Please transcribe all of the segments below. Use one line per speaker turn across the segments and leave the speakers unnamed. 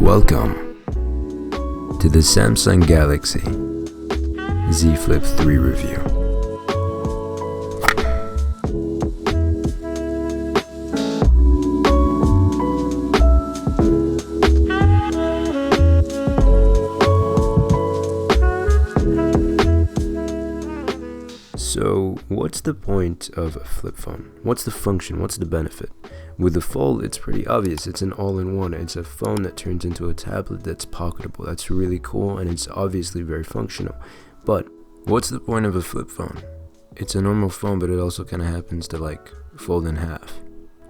Welcome to the Samsung Galaxy Z Flip 3 review. So, what's the point of a flip phone? What's the function? What's the benefit? With the Fold, it's pretty obvious. It's an all-in-one. It's a phone that turns into a tablet that's pocketable. That's really cool, and it's obviously very functional. But what's the point of a flip phone? It's a normal phone, but it also kind of happens to fold in half.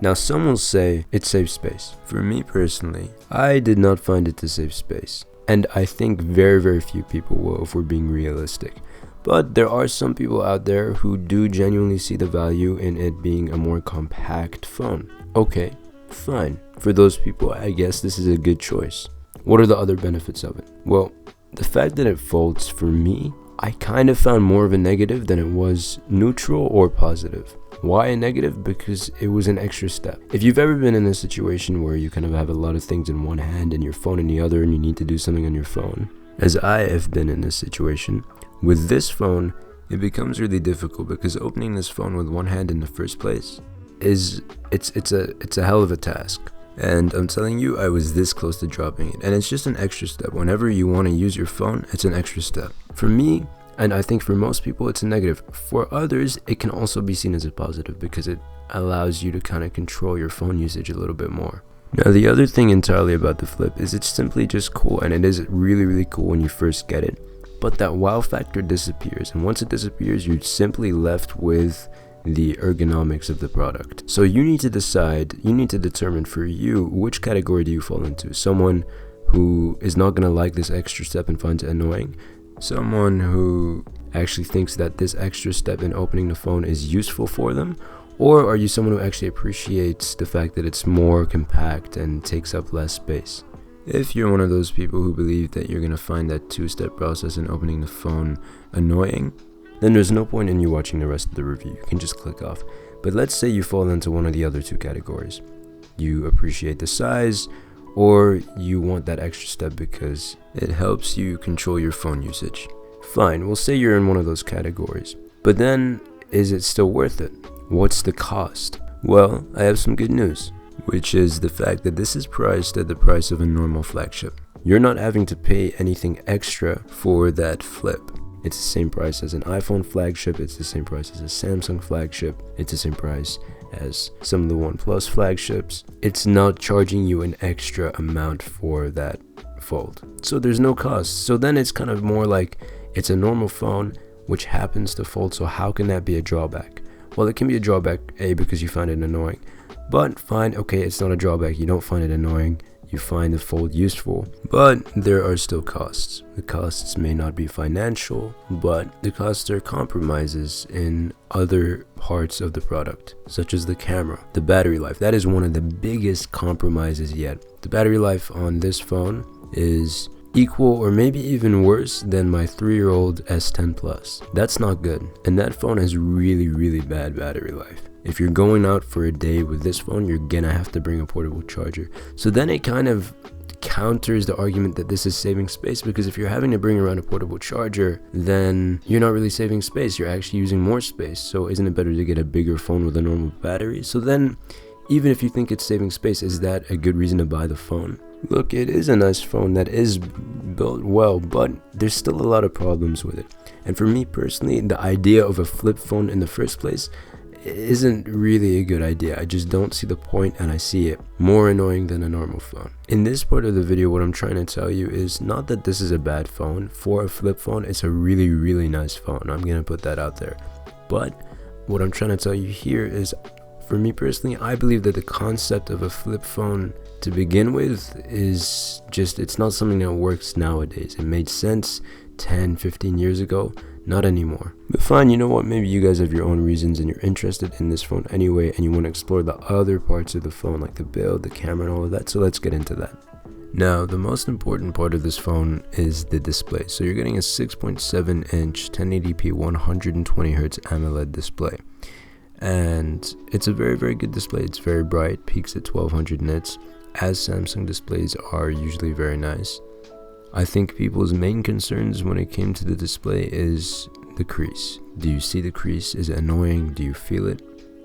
Now, some will say it saves space. For me personally, I did not find it to save space. And I think very, very few people will, if we're being realistic. But there are some people out there who do genuinely see the value in it being a more compact phone. Okay, fine. For those people, I guess this is a good choice. What are the other benefits of it? Well, the fact that it folds, for me, I kind of found more of a negative than it was neutral or positive. Why a negative? Because it was an extra step. If you've ever been in a situation where you kind of have a lot of things in one hand and your phone in the other and you need to do something on your phone, as I have been in this situation, with this phone, it becomes really difficult because opening this phone with one hand in the first place it's a hell of a task. And I'm telling you, I was this close to dropping it. And it's just an extra step. Whenever you want to use your phone, it's an extra step. For me, and I think for most people, it's a negative. For others, it can also be seen as a positive because it allows you to kind of control your phone usage a little bit more. Now, the other thing entirely about the Flip is it's simply just cool, and it is really, really cool when you first get it. But that wow factor disappears, and once it disappears, you're simply left with the ergonomics of the product. So you need to determine for you, which category do you fall into? Someone who is not going to like this extra step and finds it annoying? Someone who actually thinks that this extra step in opening the phone is useful for them? Or are you someone who actually appreciates the fact that it's more compact and takes up less space? If you're one of those people who believe that you're going to find that two-step process in opening the phone annoying, then there's no point in you watching the rest of the review. You can just click off. But let's say you fall into one of the other two categories. You appreciate the size, or you want that extra step because it helps you control your phone usage. Fine, we'll say you're in one of those categories. But then, is it still worth it? What's the cost? Well, I have some good news, which is the fact that this is priced at the price of a normal flagship. You're not having to pay anything extra for that Flip. It's the same price as an iPhone flagship, it's the same price as a Samsung flagship, it's the same price as some of the OnePlus flagships. It's not charging you an extra amount for that Fold. So there's no cost. So then it's kind of more like it's a normal phone which happens to fold, so how can that be a drawback? Well, it can be a drawback, A, because you find it annoying. But fine, okay, it's not a drawback, you don't find it annoying, you find the Fold useful, but there are still costs. The costs may not be financial, but the costs are compromises in other parts of the product, such as the camera, the battery life. That is one of the biggest compromises yet. The battery life on this phone is equal or maybe even worse than my 3-year-old S10 Plus. That's not good, and that phone has really, really bad battery life. If you're going out for a day with this phone, you're gonna have to bring a portable charger. So then it kind of counters the argument that this is saving space, because if you're having to bring around a portable charger, then you're not really saving space, you're actually using more space. So isn't it better to get a bigger phone with a normal battery? So then, even if you think it's saving space, is that a good reason to buy the phone? Look, it is a nice phone that is built well, but there's still a lot of problems with it. And for me personally, the idea of a flip phone in the first place isn't really a good idea. I just don't see the point, and I see it more annoying than a normal phone. In this part of the video, what I'm trying to tell you is not that this is a bad phone. For a flip phone, it's a really, really nice phone. I'm gonna put that out there. But what I'm trying to tell you here is, for me personally, I believe that the concept of a flip phone to begin with is just, it's not something that works nowadays. It made sense 10, 15 years ago, not anymore. But fine, you know what, maybe you guys have your own reasons and you're interested in this phone anyway, and you want to explore the other parts of the phone, like the build, the camera, and all of that, so let's get into that. Now, the most important part of this phone is the display. So you're getting a 6.7 inch 1080p 120Hz AMOLED display. And it's a very, very good display. It's very bright, peaks at 1200 nits. as Samsung displays are usually very nice. I think people's main concerns when it came to the display is the crease. Do you see the crease? Is it annoying? Do you feel it?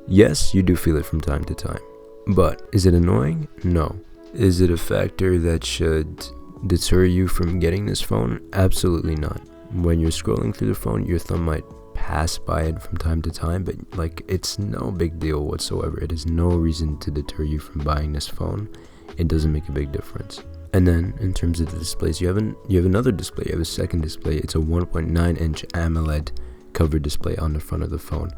Yes, you do feel it from time to time. But is it annoying? No. Is it a factor that should deter you from getting this phone? Absolutely not. When you're scrolling through the phone, your thumb might pass by it from time to time, but like, it's no big deal whatsoever. It is no reason to deter you from buying this phone. It doesn't make a big difference. And then in terms of the displays, you have another display. You have a second display. It's a 1.9 inch AMOLED covered display on the front of the phone,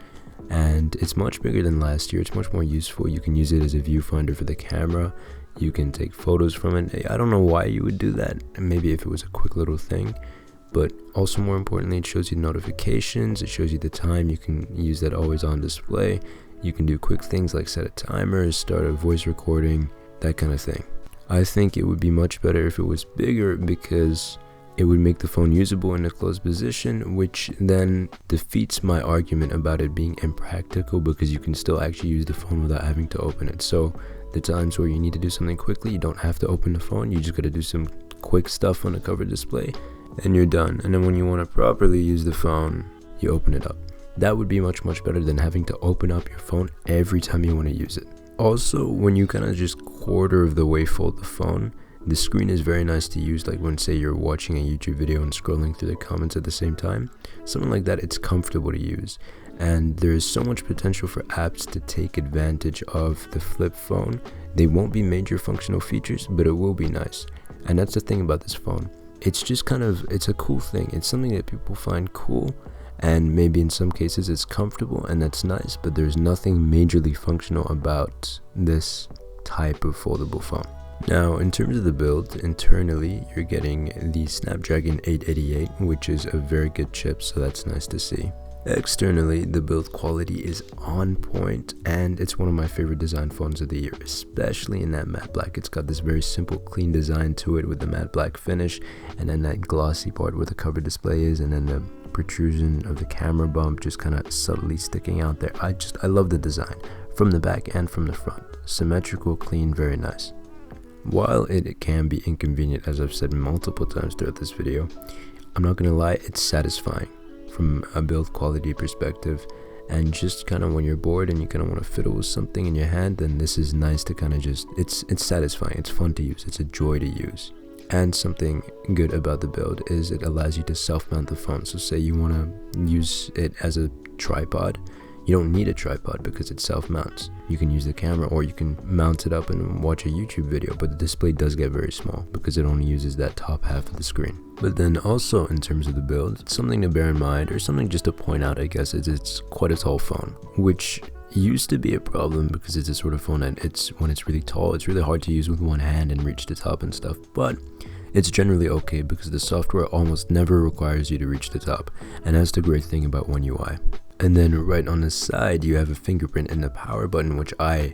and it's much bigger than last year. It's much more useful. You can use it as a viewfinder for the camera. You can take photos from it. I don't know why you would do that. Maybe if it was a quick little thing, but also more importantly, it shows you notifications. It shows you the time. You can use that always on display. You can do quick things like set a timer, start a voice recording, that kind of thing. I think it would be much better if it was bigger, because it would make the phone usable in a closed position, which then defeats my argument about it being impractical, because you can still actually use the phone without having to open it. So the times where you need to do something quickly, you don't have to open the phone. You just got to do some quick stuff on a covered display and you're done. And then when you want to properly use the phone, you open it up. That would be much better than having to open up your phone every time you want to use it. Also, when you kind of just quarter of the way fold the phone, the screen is very nice to use. Like when, say, you're watching a YouTube video and scrolling through the comments at the same time, something like that, it's comfortable to use. And there is so much potential for apps to take advantage of the flip phone. They won't be major functional features, but it will be nice. And that's the thing about this phone. It's just it's a cool thing. It's something that people find cool, and maybe in some cases it's comfortable, and that's nice, but there's nothing majorly functional about this type of foldable phone. Now, in terms of the build, internally you're getting the Snapdragon 888, which is a very good chip, so that's nice to see. Externally, the build quality is on point, and it's one of my favorite design phones of the year, especially in that matte black. It's got this very simple, clean design to it with the matte black finish, and then that glossy part where the cover display is, and then the protrusion of the camera bump just kind of subtly sticking out there. I love the design from the back and from the front. Symmetrical, clean, very nice. While it can be inconvenient, as I've said multiple times throughout this video, I'm not gonna lie, it's satisfying from a build quality perspective. And just kind of when you're bored and you kind of want to fiddle with something in your hand, then this is nice to kind of just, it's satisfying, it's fun to use, it's a joy to use. And something good about the build is it allows you to self-mount the phone. So say you want to use it as a tripod, you don't need a tripod because it self-mounts. You can use the camera, or you can mount it up and watch a YouTube video, but the display does get very small because it only uses that top half of the screen. But then also in terms of the build, something to bear in mind, or something just to point out, I guess, is it's quite a tall phone, which used to be a problem because it's a sort of phone that when it's really tall, it's really hard to use with one hand and reach the top and stuff. But it's generally okay because the software almost never requires you to reach the top, and that's the great thing about One UI. And then right on the side, you have a fingerprint and the power button, which I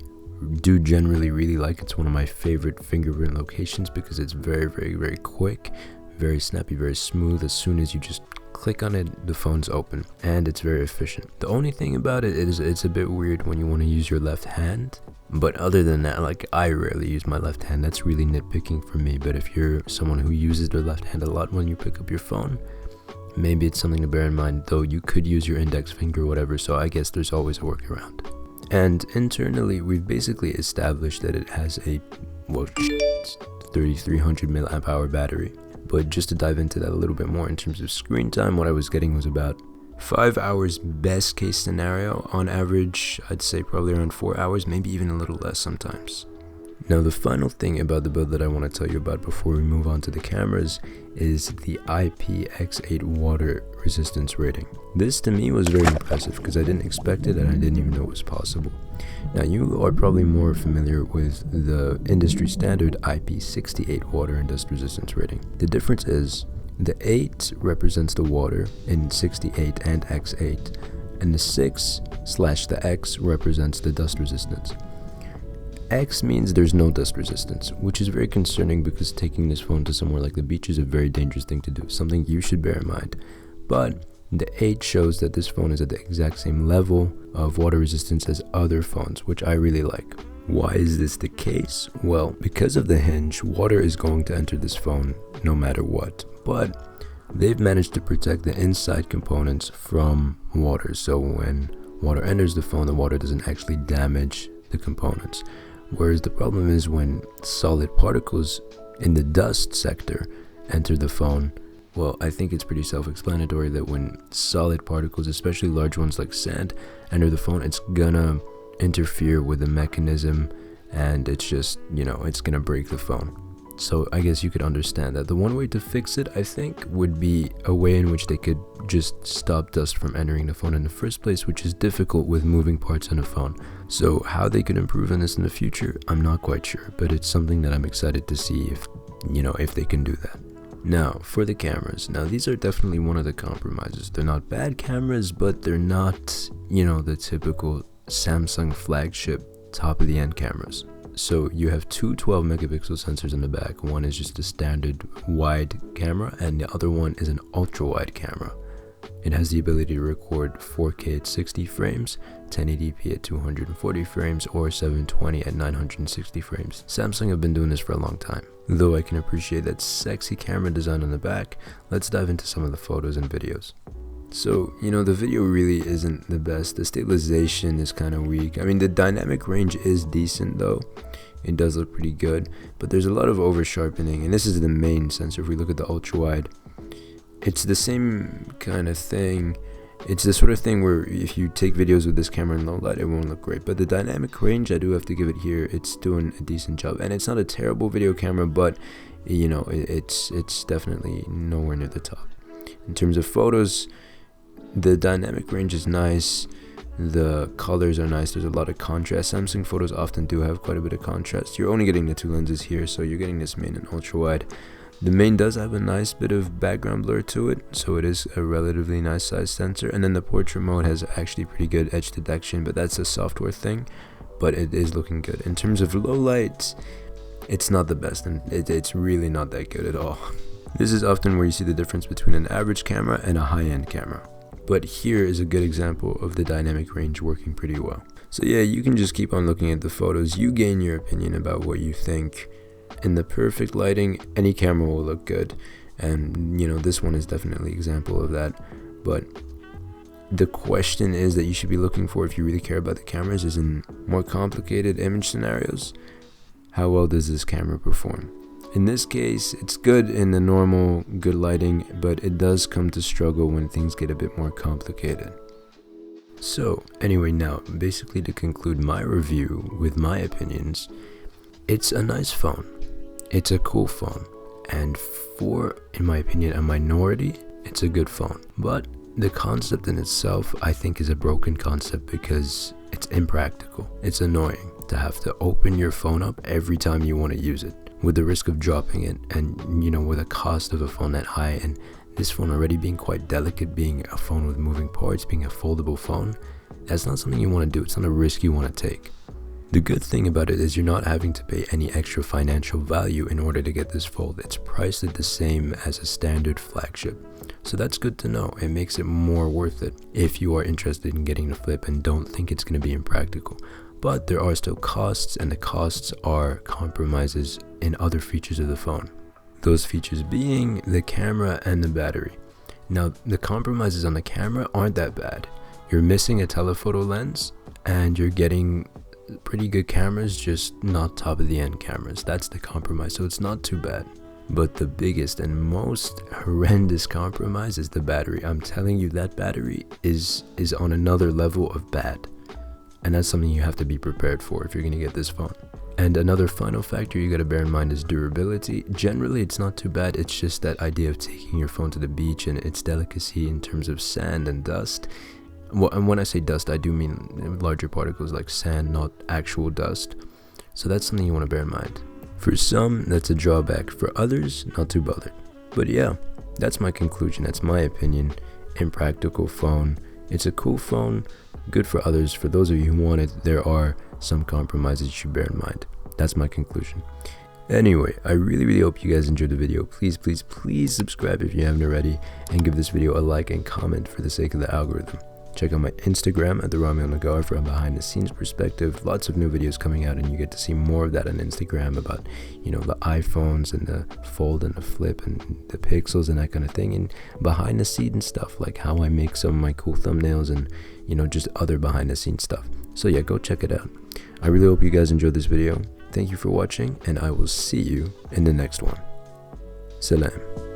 do generally really like. It's one of my favorite fingerprint locations because it's very quick, very snappy, very smooth. As soon as you just click on it, the phone's open, and it's very efficient. The only thing about it is it's a bit weird when you want to use your left hand, but other than that, like, I rarely use my left hand. That's really nitpicking for me. But if you're someone who uses their left hand a lot when you pick up your phone, maybe it's something to bear in mind, though you could use your index finger or whatever, so I guess there's always a workaround. And internally, we've basically established that it has a 3300 milliamp hour battery. But just to dive into that a little bit more in terms of screen time, what I was getting was about 5 hours best case scenario. On average, I'd say probably around 4 hours, maybe even a little less sometimes. Now, the final thing about the build that I want to tell you about before we move on to the cameras is the IPX8 water resistance rating. This to me was very impressive because I didn't expect it and I didn't even know it was possible. Now, you are probably more familiar with the industry standard IP68 water and dust resistance rating. The difference is the 8 represents the water in 68 and X8, and the 6/the X represents the dust resistance. X means there's no dust resistance, which is very concerning because taking this phone to somewhere like the beach is a very dangerous thing to do, something you should bear in mind. But the 8 shows that this phone is at the exact same level of water resistance as other phones, which I really like. Why is this the case? Well, because of the hinge, water is going to enter this phone no matter what, but they've managed to protect the inside components from water, so when water enters the phone, the water doesn't actually damage the components. Whereas the problem is when solid particles in the dust sector enter the phone. Well, I think it's pretty self-explanatory that when solid particles, especially large ones like sand, enter the phone, it's gonna interfere with the mechanism, and it's just, it's gonna break the phone. So I guess you could understand that. The one way to fix it, I think, would be a way in which they could just stop dust from entering the phone in the first place, which is difficult with moving parts on a phone. So how they could improve on this in the future, I'm not quite sure, but it's something that I'm excited to see if they can do that. Now, for the cameras. Now, these are definitely one of the compromises. They're not bad cameras, but they're not, the typical Samsung flagship top-of-the-end cameras. So you have two 12 megapixel sensors in the back. One is just a standard wide camera, and the other one is an ultra-wide camera. It has the ability to record 4K at 60 frames, 1080p at 240 frames, or 720 at 960 frames. Samsung have been doing this for a long time. Though I can appreciate that sexy camera design on the back, let's dive into some of the photos and videos. So, the video really isn't the best. The stabilization is kind of weak. I mean, the dynamic range is decent though. It does look pretty good, but there's a lot of over sharpening, and this is the main sensor. If we look at the ultra wide, it's the same kind of thing. It's the sort of thing where if you take videos with this camera in low light, it won't look great. But the dynamic range, I do have to give it here. It's doing a decent job, and it's not a terrible video camera, but it's definitely nowhere near the top. In terms of photos, the dynamic range is nice. The colors are nice. There's a lot of contrast. Samsung photos often do have quite a bit of contrast. You're only getting the two lenses here, so you're getting this main and ultra wide. The main does have a nice bit of background blur to it, so it is a relatively nice size sensor. And then the portrait mode has actually pretty good edge detection, but that's a software thing, but it is looking good. In terms of low light, it's not the best, and it's really not that good at all. This is often where you see the difference between an average camera and a high-end camera. But here is a good example of the dynamic range working pretty well. So yeah, you can just keep on looking at the photos. You gain your opinion about what you think. In the perfect lighting, any camera will look good, and this one is definitely an example of that. But the question is that you should be looking for, if you really care about the cameras, is in more complicated image scenarios, how well does this camera perform? In this case, it's good in the normal good lighting, but it does come to struggle when things get a bit more complicated. So anyway, now basically to conclude my review with my opinions, it's a nice phone. It's a cool phone, and for, in my opinion, a minority, it's a good phone. But the concept in itself, I think, is a broken concept because it's impractical. It's annoying to have to open your phone up every time you want to use it, with the risk of dropping it, and with a cost of a phone that high, and this phone already being quite delicate, being a phone with moving parts, being a foldable phone. That's not something you want to do. It's not a risk you want to take. The good thing about it is you're not having to pay any extra financial value in order to get this fold. It's priced at the same as a standard flagship. So that's good to know. It makes it more worth it if you are interested in getting the flip and don't think it's going to be impractical. But there are still costs, and the costs are compromises in other features of the phone. Those features being the camera and the battery. Now, the compromises on the camera aren't that bad. You're missing a telephoto lens, and you're getting pretty good cameras, just not top of the end cameras. That's the compromise, so it's not too bad. But the biggest and most horrendous compromise is the battery. I'm telling you, that battery is on another level of bad, and that's something you have to be prepared for if you're going to get this phone. And another final factor you got to bear in mind is durability. Generally, it's not too bad. It's just that idea of taking your phone to the beach and its delicacy in terms of sand and dust. Well, and when I say dust, I do mean larger particles like sand, not actual dust. So that's something you want to bear in mind. For some, that's a drawback. For others, not too bothered. But yeah, that's my conclusion. That's my opinion. Impractical phone. It's a cool phone. Good for others. For those of you who want it, there are some compromises you should bear in mind. That's my conclusion. Anyway, I really hope you guys enjoyed the video. Please subscribe if you haven't already, and give this video a like and comment for the sake of the algorithm. Check out my Instagram at the El-Naggar for a behind the scenes perspective. Lots of new videos coming out, and you get to see more of that on Instagram about, you know, the iPhones and the fold and the flip and the pixels and that kind of thing, and behind the scenes stuff like how I make some of my cool thumbnails and, you know, just other behind the scenes stuff. So yeah, go check it out. I really hope you guys enjoyed this video. Thank you for watching, and I will see you in the next one. Salam.